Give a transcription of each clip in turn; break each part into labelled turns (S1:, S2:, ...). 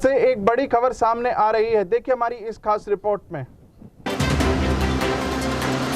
S1: से एक बड़ी खबर सामने आ रही है, देखिए हमारी इस खास रिपोर्ट में।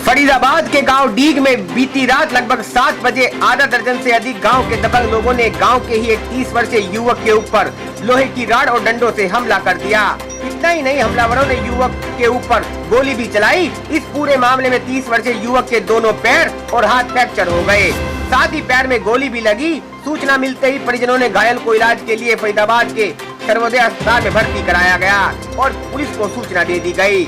S2: फरीदाबाद के गांव डीग में बीती रात लगभग 7 बजे आधा दर्जन से अधिक गांव के दबंग लोगों ने गांव के ही एक 30 वर्षीय युवक के ऊपर लोहे की रॉड और डंडों से हमला कर दिया। इतना ही नहीं, हमलावरों ने युवक के ऊपर गोली भी चलाई। इस पूरे मामले में 30 वर्षीय युवक के दोनों पैर और हाथ फ्रैक्चर हो गए, साथ ही पैर में गोली भी लगी। सूचना मिलते ही परिजनों ने घायल को इलाज के लिए फरीदाबाद के सर्वोदय अस्पताल में भर्ती कराया गया और पुलिस को सूचना दे दी गई।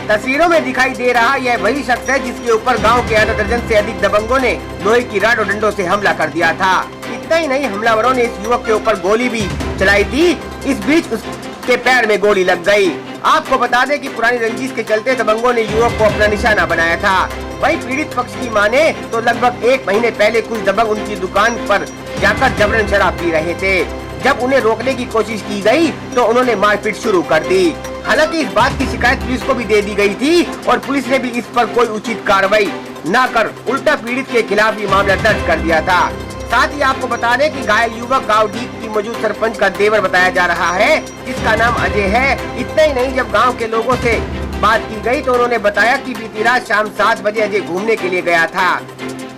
S2: तस्वीरों में दिखाई दे रहा यह वही शख्स है जिसके ऊपर गांव के आधा दर्जन से अधिक दबंगों ने लोहे की रॉड और डंडों से हमला कर दिया था। इतना ही नहीं, हमलावरों ने इस युवक के ऊपर गोली भी चलाई थी। इस बीच उसके पैर में गोली लग गई। आपको बता दें कि पुरानी रंजिश के चलते दबंगों ने युवक को अपना निशाना बनाया था। वहीं पीड़ित पक्ष की माने तो लगभग 1 महीने पहले कुछ दबंग उनकी दुकान पर जाकर जबरन शराब पी रहे थे। जब उन्हें रोकने की कोशिश की गई तो उन्होंने मारपीट शुरू कर दी। हालांकि इस बात की शिकायत पुलिस को भी दे दी गई थी और पुलिस ने भी इस पर कोई उचित कार्रवाई न कर उल्टा पीड़ित के खिलाफ ही मामला दर्ज कर दिया था। साथ ही आपको बता दें कि घायल युवक गांव डीग की मौजूद सरपंच का देवर बताया जा रहा है, जिसका नाम अजय है। इतना ही नहीं, जब गाँव के लोगों से बात की गई तो उन्होंने बताया कि बीती रात शाम 7 बजे अजय घूमने के लिए गया था।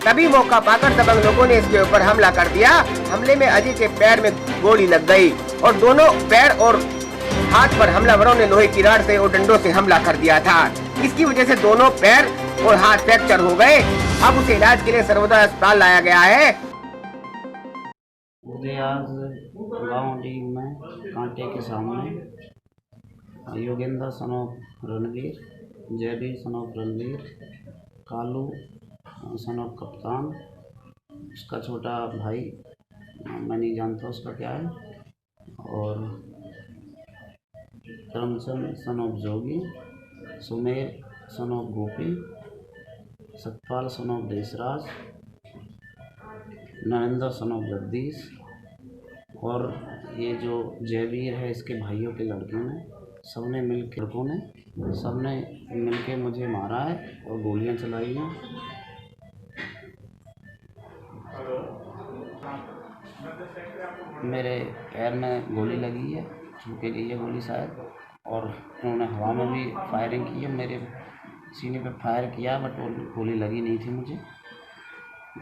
S2: तभी मौका पाकर दबंग लोगों ने इसके ऊपर हमला कर दिया। हमले में अजय के पैर में गोली लग गई और दोनों पैर और हाथ पर हमलावरों ने लोहे की रॉड से और डंडों से हमला कर दिया था। इसकी वजह से दोनों पैर और हाथ फ्रैक्चर हो गए। अब उसे इलाज के लिए सर्वोदय अस्पताल लाया गया है।
S3: मुझे आज गाँव डीग में कांटे के सामने Yogendra son of Ranveer, Jaiveer son of Ranveer, Kalu son of कप्तान, उसका छोटा भाई मैं नहीं जानता उसका क्या है, और करमचंद सनोफ जोगी, सुमेर सनोफ गोपी, सतपाल सनोफ देशराज, नरेंद्र सनोफ जगदीश और ये जो जयवीर है इसके भाइयों के लड़के ने सबने मिल के मुझे मारा है और गोलियां चलाई हैं। मेरे पैर में गोली लगी है, छूके गई है गोली शायद, और उन्होंने हवा में भी फायरिंग की है। मेरे सीने पे फायर किया बट वो गोली लगी नहीं थी मुझे।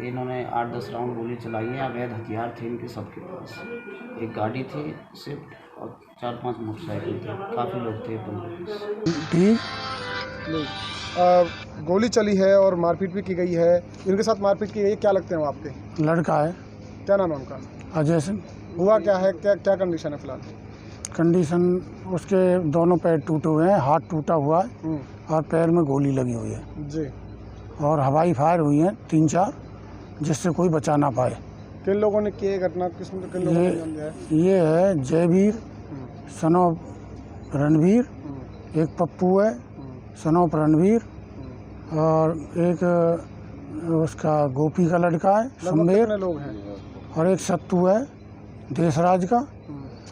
S3: इन्होंने 8-10 राउंड गोली चलाई है। अवैध हथियार थे इनके सबके पास। एक गाड़ी थी स्विफ्ट और 4-5 मोटरसाइकिल थे, काफ़ी लोग थे।
S4: गोली चली है और मारपीट भी की गई है। इनके साथ मारपीट की गई है, क्या लगते हैं वो आपके?
S5: लड़का है।
S4: क्या नाम है उनका?
S5: अजय सिंह।
S4: हुआ क्या है, क्या कंडीशन है फिलहाल?
S5: कंडीशन उसके दोनों पैर टूटे हुए हैं, हाथ टूटा हुआ है और पैर में गोली लगी हुई है
S4: जी,
S5: और हवाई फायर हुई है 3-4, जिससे कोई बचा ना पाए।
S4: किन लोगों ने की घटना? किन लोगों ने अंजाम दिया है?
S5: ये है जयवीर सनोफ रणवीर, एक पप्पू है सनोफ रणवीर, और एक उसका गोपी का लड़का है सुमेर,
S4: लोग हैं,
S5: और एक सत्तू है देशराज का,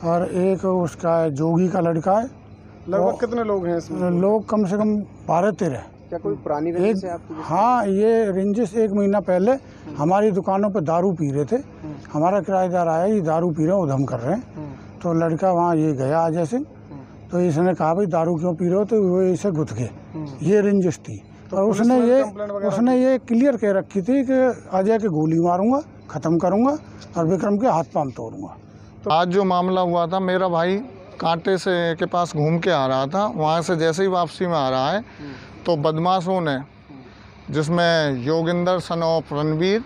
S5: और एक उसका जोगी का लड़का है।
S4: लगभग कितने लोग हैं इसमें?
S5: लोग कम से कम 12-13।
S4: क्या कोई पुरानी रंजिश है आपकी?
S5: हाँ, ये रंजिश 1 महीना पहले हमारी दुकानों पे दारू पी रहे थे। हमारा किराएदार आया, ये दारू पी रहे हैं, उधम कर रहे हैं। तो लड़का वहाँ ये गया अजय सिंह, तो इसने कहा भाई दारू क्यों पी रहे हो, तो वो इसे गुथ गए। ये रंजिश थी। और उसने ये क्लियर कह रखी थी कि अजय के गोली मारूंगा, ख़त्म करूंगा और विक्रम के हाथ पांव तोड़ूंगा।
S6: तो आज जो मामला हुआ था, मेरा भाई कांटे से के पास घूम के आ रहा था। वहाँ से जैसे ही वापसी में आ रहा है तो बदमाशों ने, जिसमें योगेंद्र सनोफ रणवीर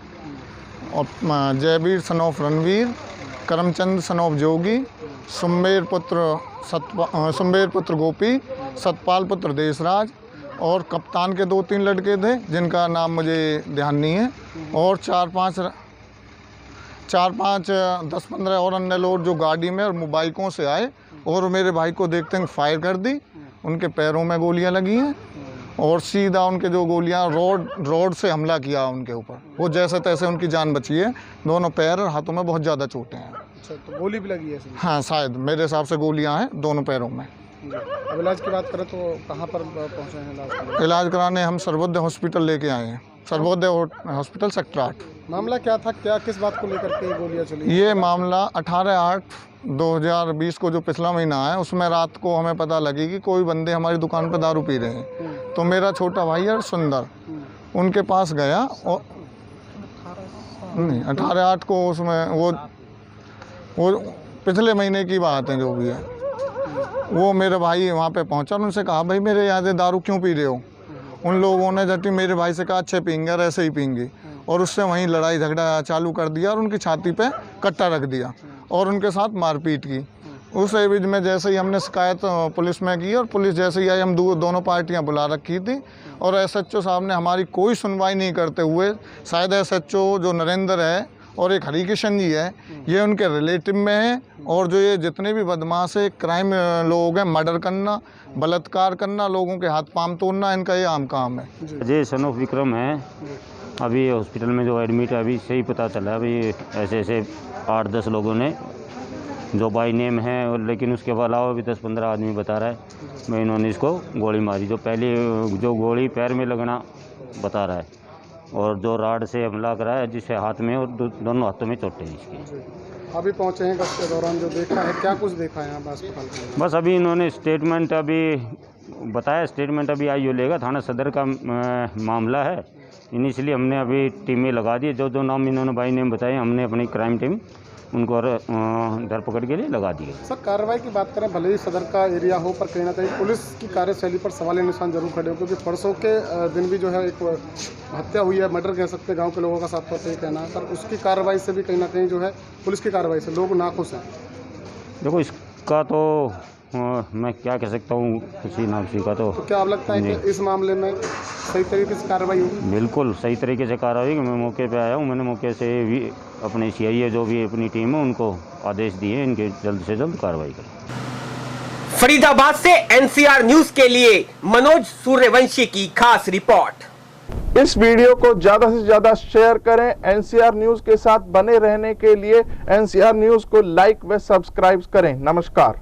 S6: और जयवीर सनोफ रणवीर, करमचंद सनोफ जोगी, सुमेर पुत्र गोपी, सतपाल पुत्र देशराज और कप्तान के 2-3 लड़के थे जिनका नाम मुझे ध्यान नहीं है, और 4-5 10-15 और अन्य लोग जो गाड़ी में और बाइकों से आए और मेरे भाई को देखते ही फायर कर दी। उनके पैरों में गोलियां लगी हैं और सीधा उनके जो गोलियां रोड से हमला किया उनके ऊपर। वो जैसे तैसे उनकी जान बची है। दोनों पैर और हाथों में बहुत ज़्यादा चोटें हैं।
S4: अच्छा, तो गोली भी लगी है इसमें?
S6: हाँ, शायद मेरे हिसाब से गोलियां हैं दोनों पैरों में।
S4: अब इलाज की बात करें तो कहाँ पर पहुँचे हैं इलाज के लिए?
S6: इलाज कराने हम सर्वोदय हॉस्पिटल लेके आए हैं। Sarvodaya hospital sector 8।
S4: मामला क्या था, क्या किस बात को लेकर के गोलियां चली?
S6: ये मामला 18/8/2020 को जो पिछला महीना है उसमें रात को हमें पता लगी कि कोई बंदे हमारी दुकान पर दारू पी रहे हैं। तो मेरा छोटा भाई है सुंदर, उनके पास गया और नहीं 18/8 को उसमें वो पिछले महीने की बात है जो भी है। वो मेरे भाई वहाँ पे पहुँचा और उनसे कहा भाई मेरे यहाँ से दारू क्यों पी रहे हो? उन लोगों ने जबकि मेरे भाई से कहा अच्छे पीएंगे और ऐसे ही पीएंगे, और उससे वहीं लड़ाई झगड़ा चालू कर दिया और उनकी छाती पे कट्टा रख दिया और उनके साथ मारपीट की। उस एवज में जैसे ही हमने शिकायत पुलिस में की और पुलिस जैसे ही आई, हम दोनों पार्टियां बुला रखी थी और SHO साहब ने हमारी कोई सुनवाई नहीं करते हुए, शायद SHO जो नरेंद्र है और एक हरिकिशन जी है, ये उनके रिलेटिव में है, और जो ये जितने भी बदमाश है क्राइम लोग हैं, मर्डर करना, बलात्कार करना, लोगों के हाथ पांव तोड़ना, इनका ये आम काम है।
S7: अजय सन ऑफ विक्रम है, अभी हॉस्पिटल में जो एडमिट है, अभी सही पता चला अभी ऐसे 8-10 लोगों ने जो बाई नेम है, लेकिन उसके अलावा भी 10-15 आदमी बता रहा है मैं इन्होंने इसको गोली मारी। जो पहले जो गोली पैर में लगना बता रहा है, और जो राड से हमला करा है जिससे हाथ में और दोनों हाथों में चोटें इसकी।
S4: अभी पहुंचे हैं गश्त के दौरान, जो देखा है क्या कुछ देखा है यहाँ अस्पताल में?
S7: बस अभी इन्होंने स्टेटमेंट अभी बताया, स्टेटमेंट अभी आईओ लेगा, थाना सदर का मामला है। इनिशियली हमने अभी टीमें लगा दी, जो नाम इन्होंने बाई नेम बताए हमने अपनी क्राइम टीम उनको धरपकड़ के लिए लगा दी है।
S4: सर कार्रवाई की बात करें, भले ही सदर का एरिया हो, पर कहीं ना कहीं पुलिस की कार्यशैली पर सवाल निशान जरूर खड़े हो, क्योंकि परसों के दिन भी जो है एक हत्या हुई है, मर्डर कह सकते हैं, गांव के लोगों का साफ तौर पर कहना है। सर उसकी कार्रवाई से भी कहीं ना कहीं जो है पुलिस की कार्रवाई से लोग नाखुश हैं।
S7: देखो इसका तो मैं क्या कह सकता हूँ, किसी नामसी का तो
S4: क्या आप लगता है कि इस मामले में सही तरीके से कार्रवाई होगी? बिल्कुल
S7: सही तरीके से कार्रवाई। मैं मौके पे आया हूँ, मैंने मौके से भी अपने CIA जो भी अपनी टीम है उनको आदेश दिए इनके जल्द से जल्द कार्रवाई करें।
S2: फरीदाबाद से NCR न्यूज के लिए मनोज सूर्यवंशी की खास रिपोर्ट।
S1: इस वीडियो को ज्यादा से ज्यादा शेयर करें। NCR न्यूज के साथ बने रहने के लिए NCR न्यूज को लाइक व सब्सक्राइब करें। नमस्कार।